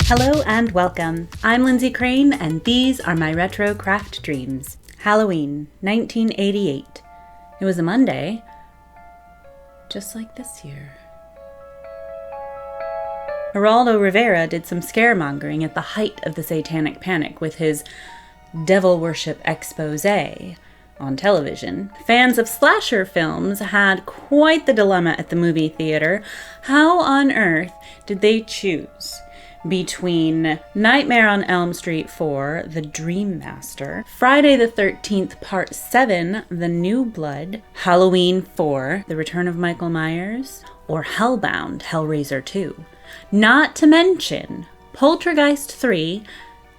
Hello and welcome. I'm Lindsay Crane and these are my retro craft dreams. Halloween, 1988. It was a Monday, just like this year. Geraldo Rivera did some scaremongering at the height of the Satanic Panic with his devil worship expose on television. Fans of slasher films had quite the dilemma at the movie theater. How on earth did they choose between Nightmare on Elm Street 4, The Dream Master, Friday the 13th Part 7, The New Blood, Halloween 4, The Return of Michael Myers, or Hellbound, Hellraiser 2? Not to mention Poltergeist 3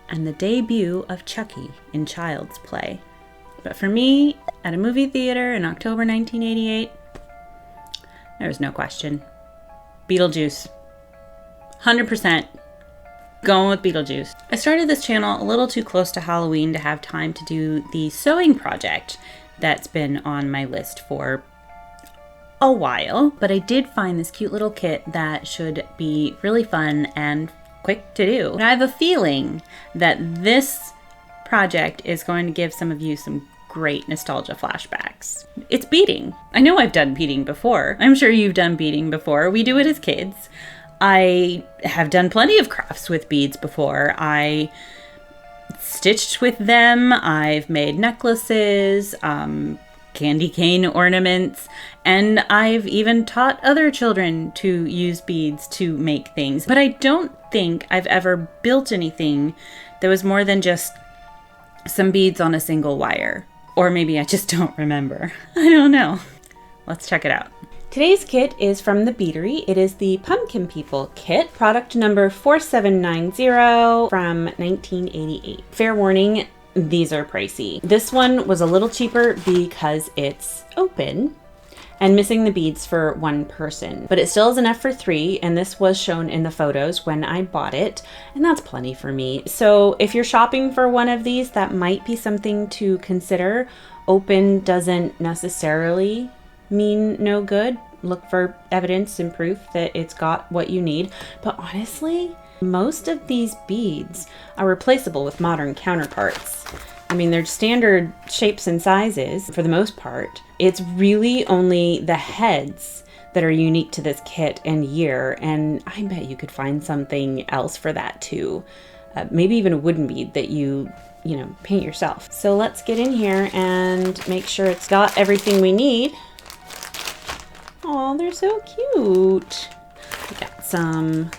and the debut of Chucky in Child's Play. But for me, at a movie theater in October 1988, there was no question. Beetlejuice. 100%. Going with Beetlejuice. I started this channel a little too close to Halloween to have time to do the sewing project that's been on my list for a while, but I did find this cute little kit that should be really fun and quick to do. And I have a feeling that this project is going to give some of you some great nostalgia flashbacks. It's beading. I know I've done beading before. I'm sure you've done beading before. We do it as kids. I have done plenty of crafts with beads before. I stitched with them. I've made necklaces, candy cane ornaments, and I've even taught other children to use beads to make things. But I don't think I've ever built anything that was more than just some beads on a single wire. Or maybe I just don't remember. I don't know. Let's check it out. Today's kit is from the Beadery. It is the Pumpkin People kit, product number 4790 from 1988. Fair warning, these are pricey. This one was a little cheaper because it's open and missing the beads for one person, but it still is enough for 3, and this was shown in the photos when I bought it, and that's plenty for me. So if you're shopping for one of these, that might be something to consider. Open doesn't necessarily mean no good. Look for evidence and proof that it's got what you need. But honestly, most of these beads are replaceable with modern counterparts. I mean, they're standard shapes and sizes for the most part. It's really only the heads that are unique to this kit and year, and I bet you could find something else for that too. Maybe even a wooden bead that you paint yourself. So let's get in here and make sure it's got everything we need. Oh, they're so cute. We got some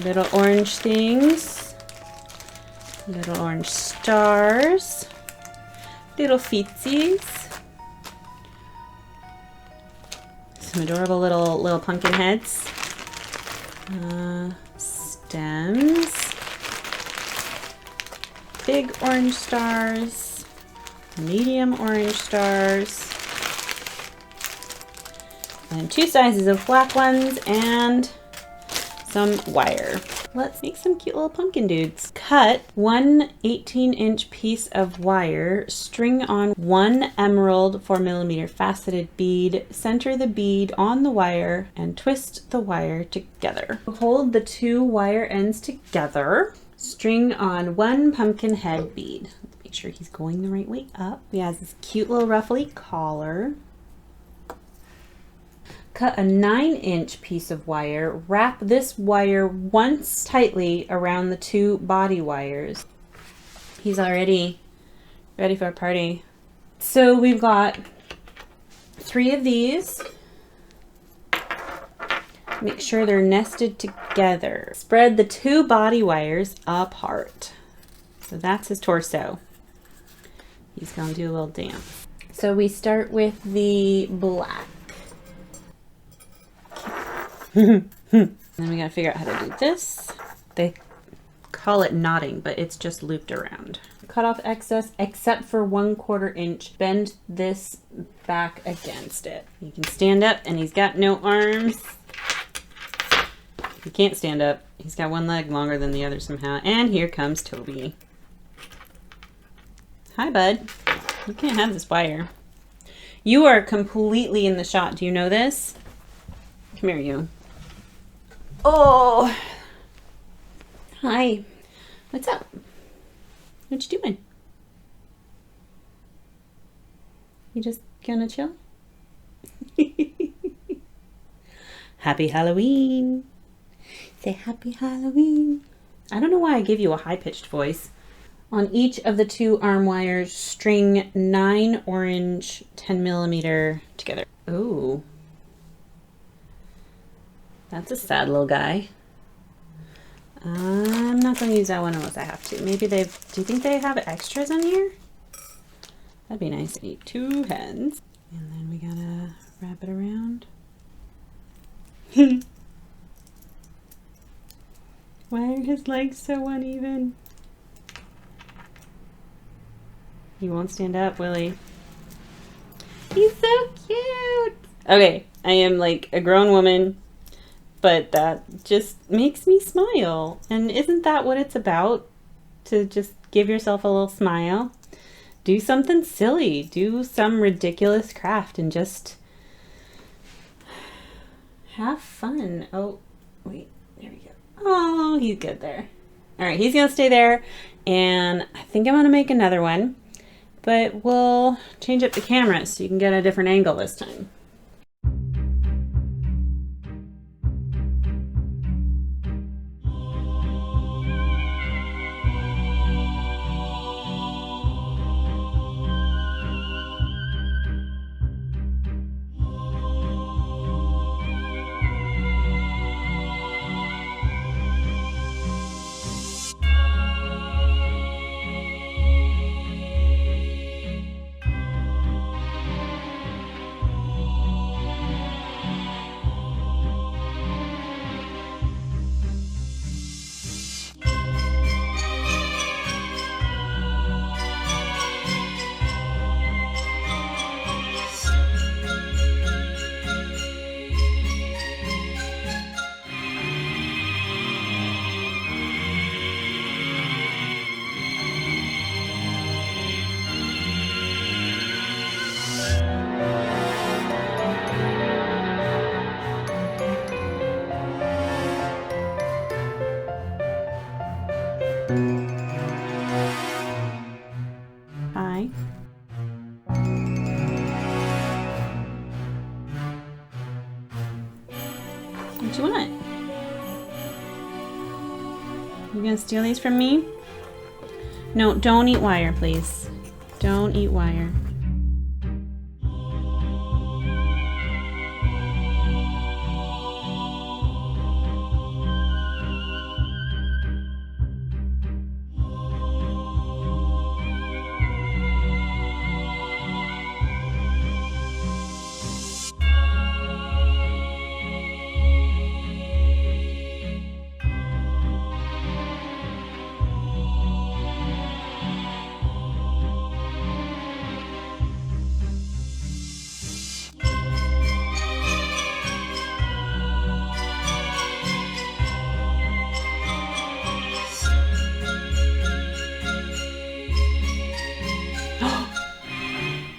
little orange things, little orange stars, little feetsies, some adorable little pumpkin heads, stems, big orange stars, medium orange stars, and 2 sizes of black ones, and some wire. Let's make some cute little pumpkin dudes. Cut one 18-inch piece of wire, string on one emerald 4mm faceted bead, center the bead on the wire, and twist the wire together. Hold the 2 wire ends together, string on one pumpkin head bead. Make sure he's going the right way up. He has this cute little ruffly collar. Cut a 9-inch piece of wire, wrap this wire once tightly around the 2 body wires. He's already ready for a party. So we've got 3 of these. Make sure they're nested together. Spread the 2 body wires apart. So that's his torso. He's gonna do a little dance. So we start with the black. Then we gotta figure out how to do this. They call it knotting, but it's just looped around. Cut off excess except for 1/4 inch. Bend this back against it. He can stand up and he's got no arms. He can't stand up. He's got one leg longer than the other somehow. And here comes Toby. Hi, bud. You can't have this wire. You are completely in the shot. Do you know this? Come here, you. Oh, Hi. What's up? What you doing? You just gonna chill? Happy Halloween. Say happy Halloween. I don't know why I give you a high-pitched voice. On each of the 2 arm wires, string 9 orange 10mm together. Ooh. That's a sad little guy. I'm not going to use that one unless I have to. Maybe do you think they have extras in here? That'd be nice. I need 2 hands. And then we gotta wrap it around. Why are his legs so uneven? He won't stand up, will he? He's so cute! Okay, I am like a grown woman, but that just makes me smile. And isn't that what it's about? To just give yourself a little smile? Do something silly. Do some ridiculous craft and just have fun. Oh, wait, there we go. Oh, he's good there. All right, he's gonna stay there, and I think I'm gonna make another one, but we'll change up the camera so you can get a different angle this time. Hi. What you want? You gonna steal these from me? No, don't eat wire, please. Don't eat wire.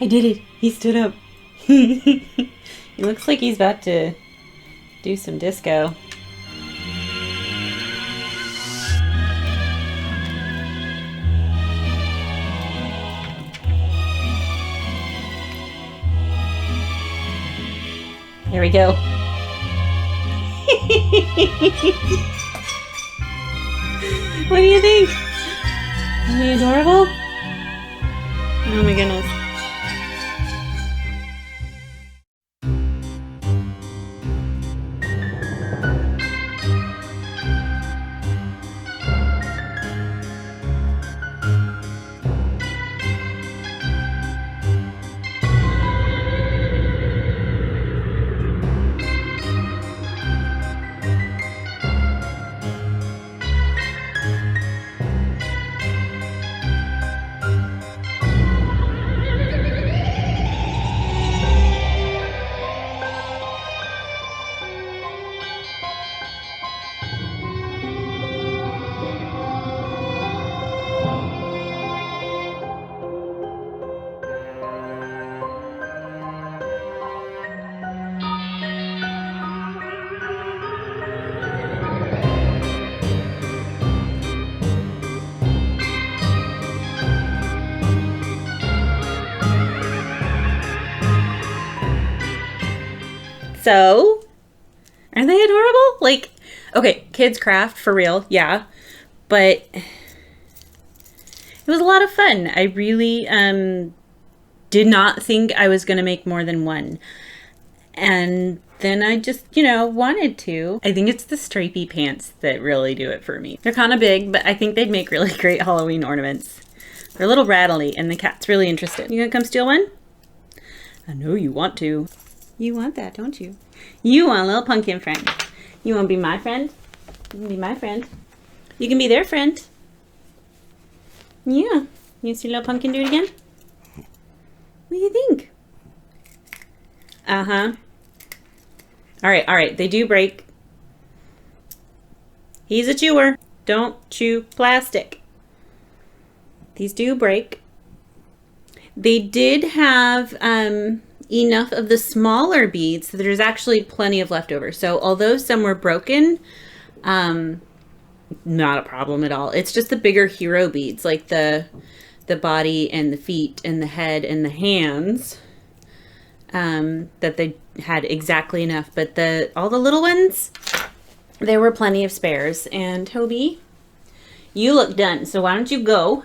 I did it. He stood up. He looks like he's about to do some disco. There we go. What do you think? Isn't he adorable? Oh my goodness. So, aren't they adorable? Like, okay, kids craft for real, yeah, but it was a lot of fun. I really did not think I was going to make more than one. And then I just, you know, wanted to. I think it's the stripy pants that really do it for me. They're kind of big, but I think they'd make really great Halloween ornaments. They're a little rattly, and the cat's really interested. You gonna come steal one? I know you want to. You want that, don't you? You want a little pumpkin friend. You want to be my friend? You can be my friend. You can be their friend. Yeah. You see little pumpkin do it again? What do you think? Uh-huh. All right. They do break. He's a chewer. Don't chew plastic. These do break. They did have enough of the smaller beads that there's actually plenty of leftover. So although some were broken, not a problem at all. It's just the bigger hero beads, like the body and the feet and the head and the hands, that they had exactly enough. But all the little ones, there were plenty of spares. And Toby, you look done. So why don't you go?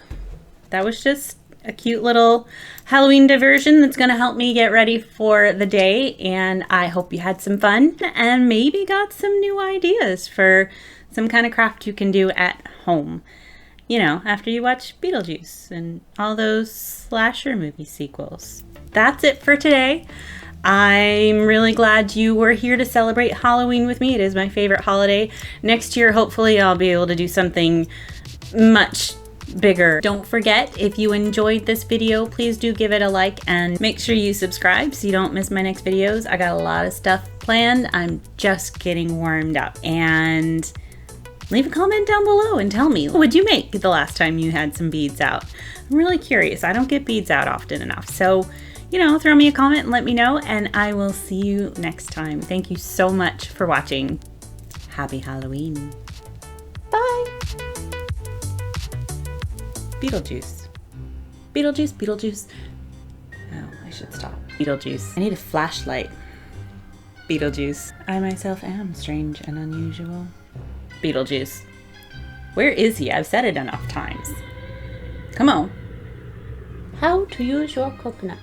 That was just a cute little Halloween diversion that's going to help me get ready for the day. And I hope you had some fun and maybe got some new ideas for some kind of craft you can do at home. You know, after you watch Beetlejuice and all those slasher movie sequels. That's it for today. I'm really glad you were here to celebrate Halloween with me. It is my favorite holiday. Next year, hopefully, I'll be able to do something much bigger. Don't forget, if you enjoyed this video, please do give it a like and make sure you subscribe so you don't miss my next videos. I got a lot of stuff planned. I'm just getting warmed up. And leave a comment down below and tell me, what would you make the last time you had some beads out? I'm really curious. I don't get beads out often enough. So, you know, throw me a comment and let me know, and I will see you next time. Thank you so much for watching. Happy Halloween. Bye. Beetlejuice. Beetlejuice, Beetlejuice. Oh, I should stop. Beetlejuice. I need a flashlight. Beetlejuice. I myself am strange and unusual. Beetlejuice. Where is he? I've said it enough times. Come on. How to use your coconut.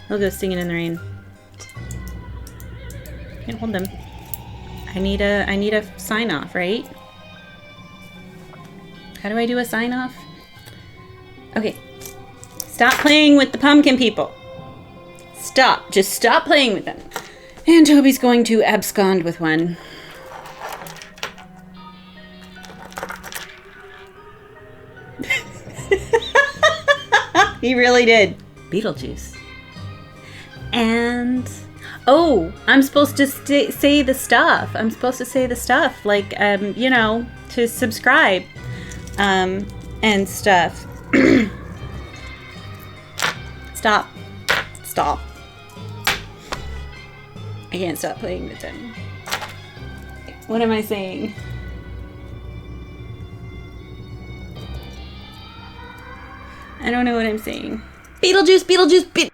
He'll go singing in the rain. Can't hold them. I need a sign off, right? How do I do a sign off? Okay. Stop playing with the pumpkin people. Stop. Just stop playing with them. And Toby's going to abscond with one. He really did. Beetlejuice. And oh, I'm supposed to say the stuff. I'm supposed to say the stuff, like you know, to subscribe, and stuff. Stop. Stop. I can't stop playing with them. What am I saying? I don't know what I'm saying. Beetlejuice, Beetlejuice,